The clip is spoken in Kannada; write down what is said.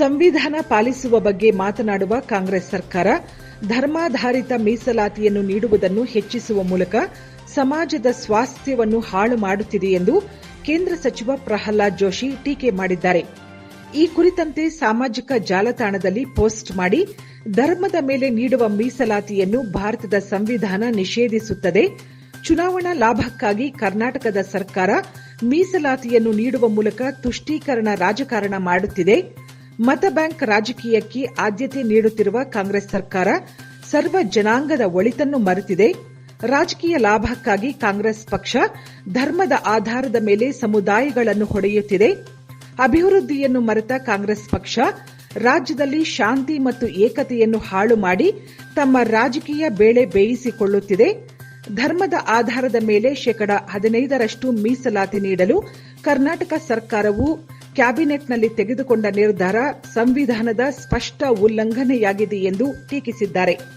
ಸಂವಿಧಾನ ಪಾಲಿಸುವ ಬಗ್ಗೆ ಮಾತನಾಡುವ ಕಾಂಗ್ರೆಸ್ ಸರ್ಕಾರ ಧರ್ಮಾಧಾರಿತ ಮೀಸಲಾತಿಯನ್ನು ನೀಡುವುದನ್ನು ಹೆಚ್ಚಿಸುವ ಮೂಲಕ ಸಮಾಜದ ಸ್ವಾಸ್ಥ್ಯವನ್ನು ಹಾಳು ಮಾಡುತ್ತಿದೆ ಎಂದು ಕೇಂದ್ರ ಸಚಿವ ಪ್ರಹ್ಲಾದ್ ಜೋಶಿ ಟೀಕೆ ಮಾಡಿದ್ದಾರೆ. ಈ ಕುರಿತಂತೆ ಸಾಮಾಜಿಕ ಜಾಲತಾಣದಲ್ಲಿ ಪೋಸ್ಟ್ ಮಾಡಿ, ಧರ್ಮದ ಮೇಲೆ ನೀಡುವ ಮೀಸಲಾತಿಯನ್ನು ಭಾರತದ ಸಂವಿಧಾನ ನಿಷೇಧಿಸುತ್ತದೆ. ಚುನಾವಣಾ ಲಾಭಕ್ಕಾಗಿ ಕರ್ನಾಟಕದ ಸರ್ಕಾರ ಮೀಸಲಾತಿಯನ್ನು ನೀಡುವ ಮೂಲಕ ತುಷ್ಟೀಕರಣ ರಾಜಕಾರಣ ಮಾಡುತ್ತಿದೆ. ಮತ ಬ್ಯಾಂಕ್ ರಾಜಕೀಯಕ್ಕೆ ಆದ್ಯತೆ ನೀಡುತ್ತಿರುವ ಕಾಂಗ್ರೆಸ್ ಸರ್ಕಾರ ಸರ್ವ ಜನಾಂಗದ ಒಳಿತನ್ನು ಮರೆತಿದೆ. ರಾಜಕೀಯ ಲಾಭಕ್ಕಾಗಿ ಕಾಂಗ್ರೆಸ್ ಪಕ್ಷ ಧರ್ಮದ ಆಧಾರದ ಮೇಲೆ ಸಮುದಾಯಗಳನ್ನು ಹೊಡೆಯುತ್ತಿದೆ. ಅಭಿವೃದ್ಧಿಯನ್ನು ಮರೆತ ಕಾಂಗ್ರೆಸ್ ಪಕ್ಷ ರಾಜ್ಯದಲ್ಲಿ ಶಾಂತಿ ಮತ್ತು ಏಕತೆಯನ್ನು ಹಾಳು ಮಾಡಿ ತಮ್ಮ ರಾಜಕೀಯ ಬೇಳೆ ಬೇಯಿಸಿಕೊಳ್ಳುತ್ತಿದೆ. ಧರ್ಮದ ಆಧಾರದ ಮೇಲೆ 15% ಮೀಸಲಾತಿ ನೀಡಲು ಕರ್ನಾಟಕ ಸರ್ಕಾರವು ಕ್ಯಾಬಿನೆಟ್ನಲ್ಲಿ ತೆಗೆದುಕೊಂಡ ನಿರ್ಧಾರ ಸಂವಿಧಾನದ ಸ್ಪಷ್ಟ ಉಲ್ಲಂಘನೆಯಾಗಿದೆ ಎಂದು ಟೀಕಿಸಿದ್ದಾರೆ.